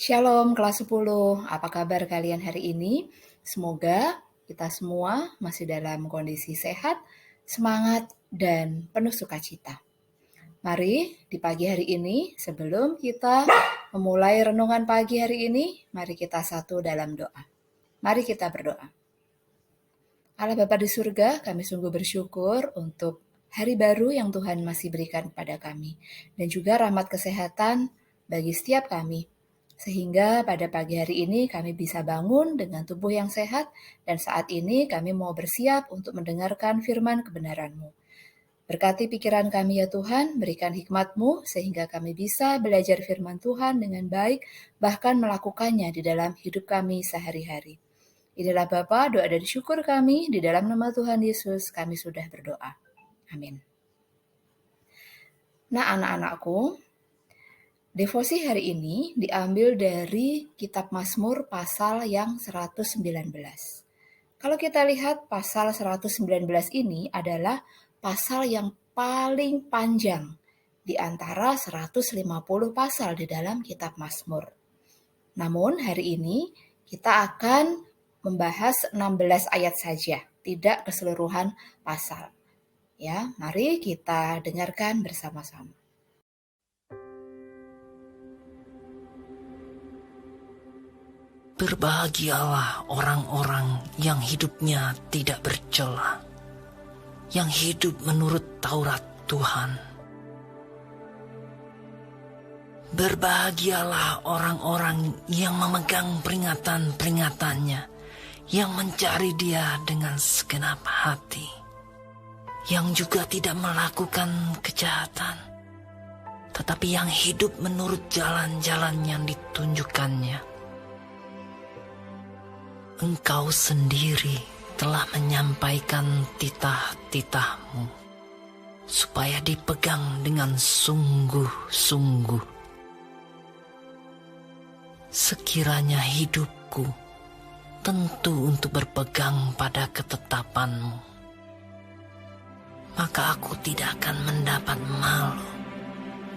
Shalom kelas 10, apa kabar kalian hari ini? Semoga kita semua masih dalam kondisi sehat, semangat, dan penuh sukacita. Mari di pagi hari ini, sebelum kita memulai renungan pagi hari ini, mari kita satu dalam doa. Mari kita berdoa. Allah Bapa di surga, kami sungguh bersyukur untuk hari baru yang Tuhan masih berikan kepada kami, dan juga rahmat kesehatan bagi setiap kami. Sehingga pada pagi hari ini kami bisa bangun dengan tubuh yang sehat, dan saat ini kami mau bersiap untuk mendengarkan firman kebenaran-Mu. Berkati pikiran kami ya Tuhan, berikan hikmat-Mu sehingga kami bisa belajar firman Tuhan dengan baik, bahkan melakukannya di dalam hidup kami sehari-hari. Inilah Bapa, doa dan syukur kami, di dalam nama Tuhan Yesus kami sudah berdoa. Amin. Nah anak-anakku, devosi hari ini diambil dari kitab Mazmur pasal yang 119. Kalau kita lihat pasal 119 ini adalah pasal yang paling panjang di antara 150 pasal di dalam kitab Mazmur. Namun hari ini kita akan membahas 16 ayat saja, tidak keseluruhan pasal. Ya, mari kita dengarkan bersama-sama. Berbahagialah orang-orang yang hidupnya tidak bercela, yang hidup menurut Taurat Tuhan. Berbahagialah orang-orang yang memegang peringatan-peringatannya, yang mencari Dia dengan segenap hati, yang juga tidak melakukan kejahatan, tetapi yang hidup menurut jalan-jalan yang ditunjukkannya. Engkau sendiri telah menyampaikan titah-titahmu, supaya dipegang dengan sungguh-sungguh. Sekiranya hidupku tentu untuk berpegang pada ketetapanmu, maka aku tidak akan mendapat malu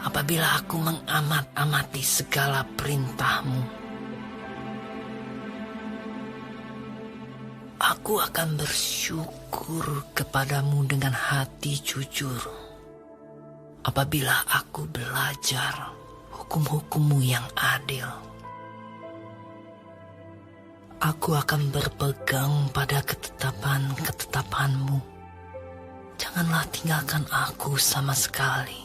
apabila aku mengamat-amati segala perintahmu. Aku akan bersyukur kepadamu dengan hati jujur apabila aku belajar hukum-hukum-Mu yang adil. Aku akan berpegang pada ketetapan-ketetapan-Mu. Janganlah tinggalkan aku sama sekali.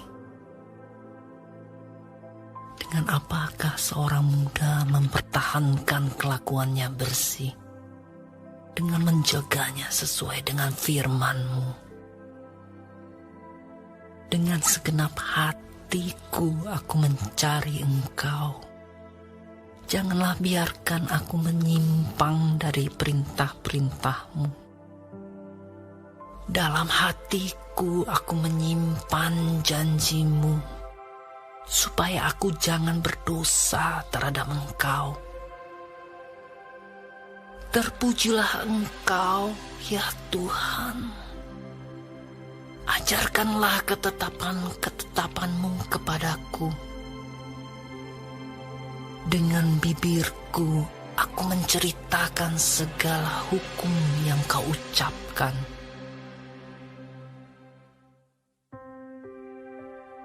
Dengan apakah seorang muda mempertahankan kelakuannya bersih? Dengan menjaganya sesuai dengan firman-Mu. Dengan segenap hatiku aku mencari Engkau. Janganlah biarkan aku menyimpang dari perintah-perintah-Mu. Dalam hatiku aku menyimpan janji-Mu, supaya aku jangan berdosa terhadap Engkau. Terpujilah Engkau, ya Tuhan. Ajarkanlah ketetapan-ketetapan-Mu kepadaku. Dengan bibirku, aku menceritakan segala hukum yang Kau ucapkan.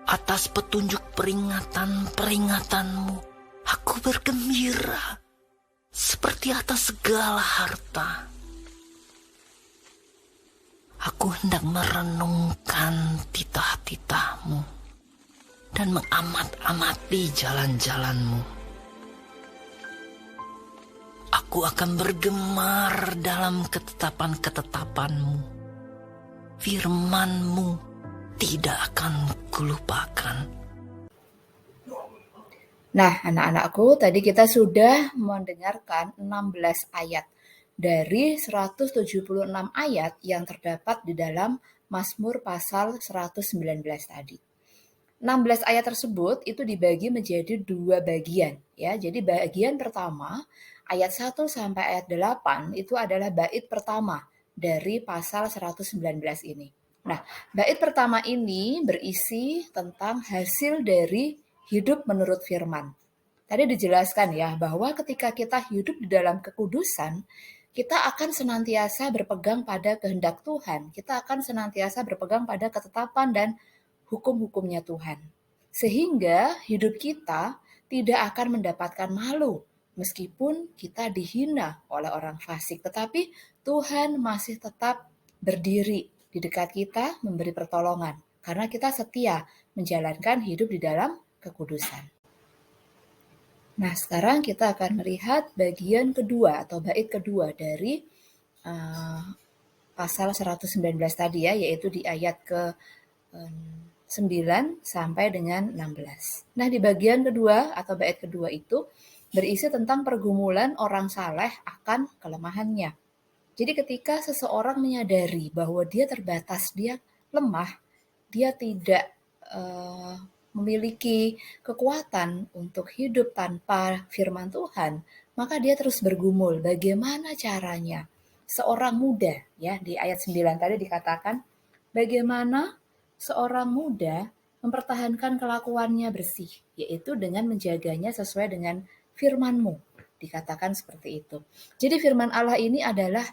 Atas petunjuk peringatan-peringatanmu, aku bergembira seperti atas segala harta. Aku hendak merenungkan titah-titah-Mu dan mengamat-amati jalan-jalan-Mu. Aku akan bergemar dalam ketetapan-ketetapan-Mu. Firman-Mu tidak akan kulupakan. Nah, anak-anakku, tadi kita sudah mendengarkan 16 ayat dari 176 ayat yang terdapat di dalam Mazmur pasal 119 tadi. 16 ayat tersebut itu dibagi menjadi dua bagian ya. Jadi bagian pertama ayat 1 sampai ayat 8 itu adalah bait pertama dari pasal 119 ini. Nah, bait pertama ini berisi tentang hasil dari hidup menurut firman. Tadi dijelaskan ya bahwa ketika kita hidup di dalam kekudusan, kita akan senantiasa berpegang pada kehendak Tuhan. Kita akan senantiasa berpegang pada ketetapan dan hukum-hukumnya Tuhan. Sehingga hidup kita tidak akan mendapatkan malu meskipun kita dihina oleh orang fasik. Tetapi Tuhan masih tetap berdiri di dekat kita memberi pertolongan karena kita setia menjalankan hidup di dalam kekudusan. Nah, sekarang kita akan melihat bagian kedua atau bait kedua dari pasal 119 tadi ya, yaitu di ayat ke 9 sampai dengan 16. Nah, di bagian kedua atau bait kedua itu berisi tentang pergumulan orang saleh akan kelemahannya. Jadi ketika seseorang menyadari bahwa dia terbatas, dia lemah, dia tidak memiliki kekuatan untuk hidup tanpa firman Tuhan, maka dia terus bergumul bagaimana caranya. Seorang muda, ya di ayat 9 tadi dikatakan, bagaimana seorang muda mempertahankan kelakuannya bersih, yaitu dengan menjaganya sesuai dengan firman-Mu. Dikatakan seperti itu. Jadi firman Allah ini adalah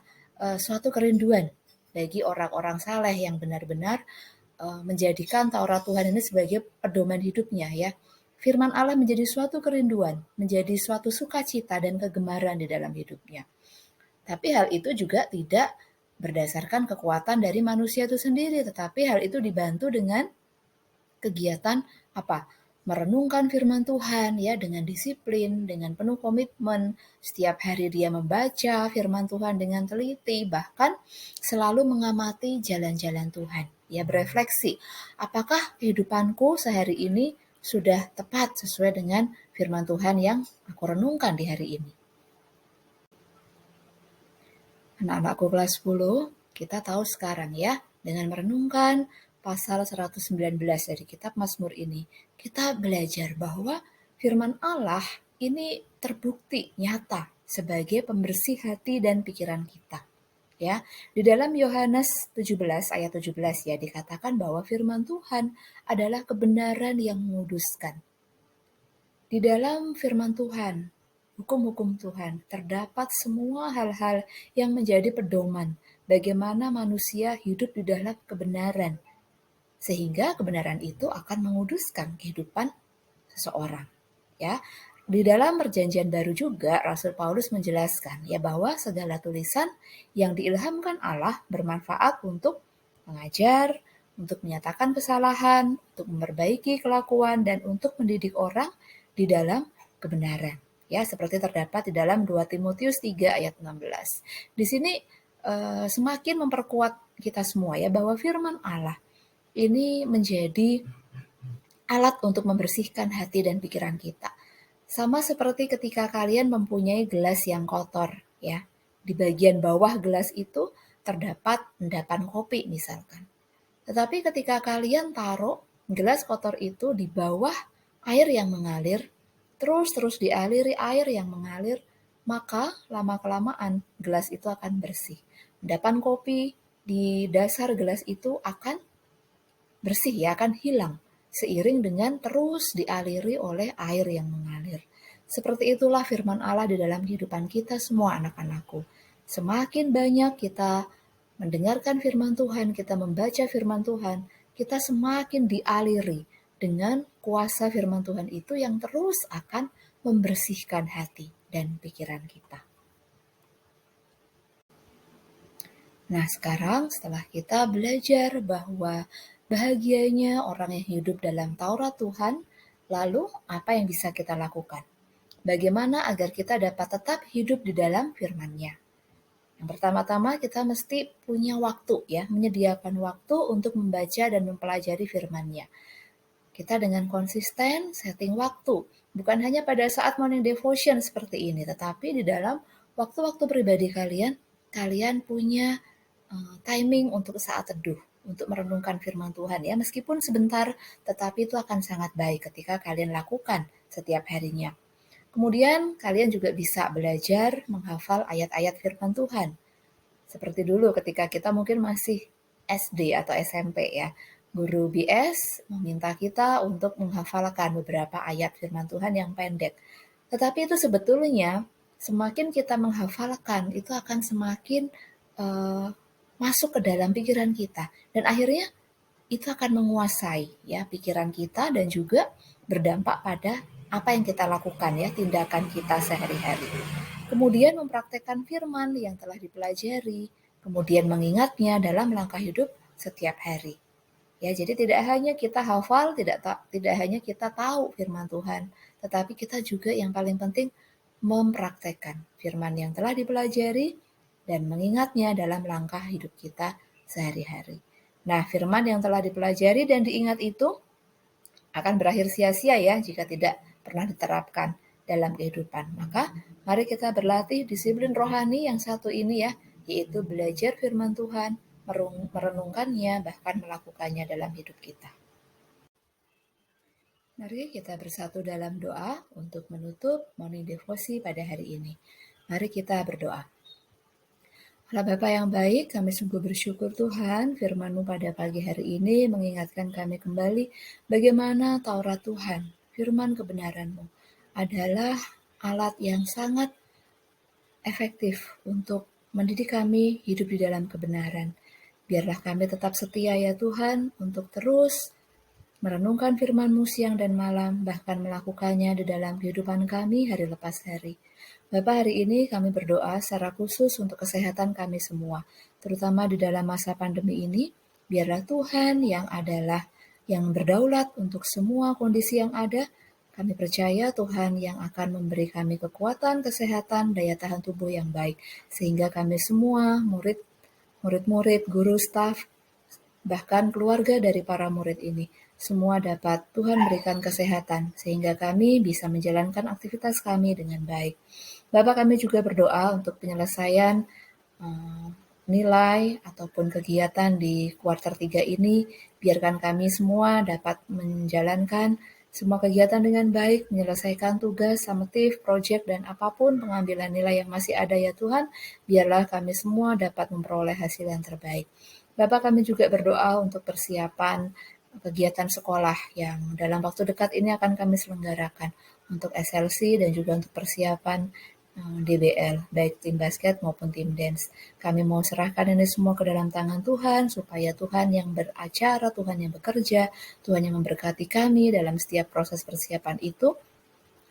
suatu kerinduan bagi orang-orang saleh yang benar-benar menjadikan Taurat Tuhan ini sebagai pedoman hidupnya ya. Firman Allah menjadi suatu kerinduan, menjadi suatu sukacita dan kegemaran di dalam hidupnya. Tapi hal itu juga tidak berdasarkan kekuatan dari manusia itu sendiri, tetapi hal itu dibantu dengan kegiatan apa? Merenungkan firman Tuhan ya dengan disiplin, dengan penuh komitmen. Setiap hari dia membaca firman Tuhan dengan teliti, bahkan selalu mengamati jalan-jalan Tuhan. Ya berefleksi, apakah kehidupanku sehari ini sudah tepat sesuai dengan firman Tuhan yang aku renungkan di hari ini. Anak-anakku kelas 10, kita tahu sekarang ya, dengan merenungkan pasal 119 dari kitab Mazmur ini, kita belajar bahwa firman Allah ini terbukti nyata sebagai pembersih hati dan pikiran kita. Ya, di dalam Yohanes 17 ayat 17 ya dikatakan bahwa firman Tuhan adalah kebenaran yang menguduskan. Di dalam firman Tuhan, hukum-hukum Tuhan, terdapat semua hal-hal yang menjadi pedoman bagaimana manusia hidup di dalam kebenaran. Sehingga kebenaran itu akan menguduskan kehidupan seseorang. Ya, di dalam perjanjian baru juga Rasul Paulus menjelaskan ya bahwa segala tulisan yang diilhamkan Allah bermanfaat untuk mengajar, untuk menyatakan kesalahan, untuk memperbaiki kelakuan dan untuk mendidik orang di dalam kebenaran. Ya, seperti terdapat di dalam 2 Timotius 3 ayat 16. Di sini semakin memperkuat kita semua ya bahwa firman Allah ini menjadi alat untuk membersihkan hati dan pikiran kita. Sama seperti ketika kalian mempunyai gelas yang kotor, ya. Di bagian bawah gelas itu terdapat endapan kopi misalkan. Tetapi ketika kalian taruh gelas kotor itu di bawah air yang mengalir, terus dialiri air yang mengalir, maka lama-kelamaan gelas itu akan bersih. Endapan kopi di dasar gelas itu akan bersih ya, akan hilang seiring dengan terus dialiri oleh air yang mengalir. Seperti itulah firman Allah di dalam kehidupan kita semua anak-anakku. Semakin banyak kita mendengarkan firman Tuhan, kita membaca firman Tuhan, kita semakin dialiri dengan kuasa firman Tuhan itu yang terus akan membersihkan hati dan pikiran kita. Nah, sekarang setelah kita belajar bahwa bahagianya orang yang hidup dalam Taurat Tuhan, lalu apa yang bisa kita lakukan? Bagaimana agar kita dapat tetap hidup di dalam firman-Nya? Yang pertama-tama kita mesti punya waktu ya, menyediakan waktu untuk membaca dan mempelajari firman-Nya. Kita dengan konsisten setting waktu, bukan hanya pada saat morning devotion seperti ini, tetapi di dalam waktu-waktu pribadi kalian punya timing untuk saat teduh, untuk merenungkan firman Tuhan ya, meskipun sebentar, tetapi itu akan sangat baik ketika kalian lakukan setiap harinya. Kemudian kalian juga bisa belajar menghafal ayat-ayat firman Tuhan. Seperti dulu ketika kita mungkin masih SD atau SMP ya, Guru BS meminta kita untuk menghafalkan beberapa ayat firman Tuhan yang pendek. Tetapi itu sebetulnya semakin kita menghafalkan, itu akan semakin masuk ke dalam pikiran kita. Dan akhirnya itu akan menguasai ya pikiran kita dan juga berdampak pada apa yang kita lakukan ya, tindakan kita sehari-hari. Kemudian mempraktekkan firman yang telah dipelajari, kemudian mengingatnya dalam langkah hidup setiap hari. Ya, jadi tidak hanya kita hafal, tidak hanya kita tahu firman Tuhan, tetapi kita juga yang paling penting mempraktekkan firman yang telah dipelajari dan mengingatnya dalam langkah hidup kita sehari-hari. Nah, firman yang telah dipelajari dan diingat itu akan berakhir sia-sia ya jika tidak pernah diterapkan dalam kehidupan. Maka mari kita berlatih disiplin rohani yang satu ini ya, yaitu belajar firman Tuhan, merenungkannya, bahkan melakukannya dalam hidup kita. Mari kita bersatu dalam doa untuk menutup morning devosi pada hari ini. Mari kita berdoa. Allah Bapa yang baik, kami sungguh bersyukur Tuhan, firman-Mu pada pagi hari ini mengingatkan kami kembali bagaimana Taurat Tuhan, firman kebenaran-Mu, adalah alat yang sangat efektif untuk mendidik kami hidup di dalam kebenaran. Biarlah kami tetap setia ya Tuhan untuk terus merenungkan firman-Mu siang dan malam, bahkan melakukannya di dalam kehidupan kami hari lepas hari. Bapak, hari ini kami berdoa secara khusus untuk kesehatan kami semua, terutama di dalam masa pandemi ini. Biarlah Tuhan yang berdaulat untuk semua kondisi yang ada. Kami percaya Tuhan yang akan memberi kami kekuatan, kesehatan, daya tahan tubuh yang baik, sehingga kami semua, murid-murid, guru, staf, bahkan keluarga dari para murid ini, semua dapat Tuhan berikan kesehatan, sehingga kami bisa menjalankan aktivitas kami dengan baik. Bapak, kami juga berdoa untuk penyelesaian nilai ataupun kegiatan di kuartal 3 ini, biarkan kami semua dapat menjalankan semua kegiatan dengan baik, menyelesaikan tugas, summative, project, dan apapun pengambilan nilai yang masih ada ya Tuhan, biarlah kami semua dapat memperoleh hasil yang terbaik. Bapak, kami juga berdoa untuk persiapan kegiatan sekolah yang dalam waktu dekat ini akan kami selenggarakan untuk SLC dan juga untuk persiapan DBL, baik tim basket maupun tim dance. Kami mau serahkan ini semua ke dalam tangan Tuhan, supaya Tuhan yang beracara, Tuhan yang bekerja, Tuhan yang memberkati kami dalam setiap proses persiapan itu,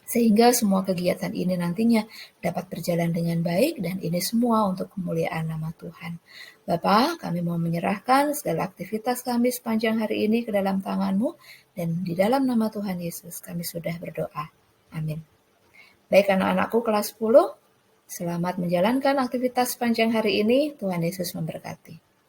sehingga semua kegiatan ini nantinya dapat berjalan dengan baik dan ini semua untuk kemuliaan nama Tuhan. Bapa, kami mau menyerahkan segala aktivitas kami sepanjang hari ini ke dalam tangan-Mu dan di dalam nama Tuhan Yesus kami sudah berdoa. Amin. Baik anak-anakku kelas 10, selamat menjalankan aktivitas sepanjang hari ini. Tuhan Yesus memberkati.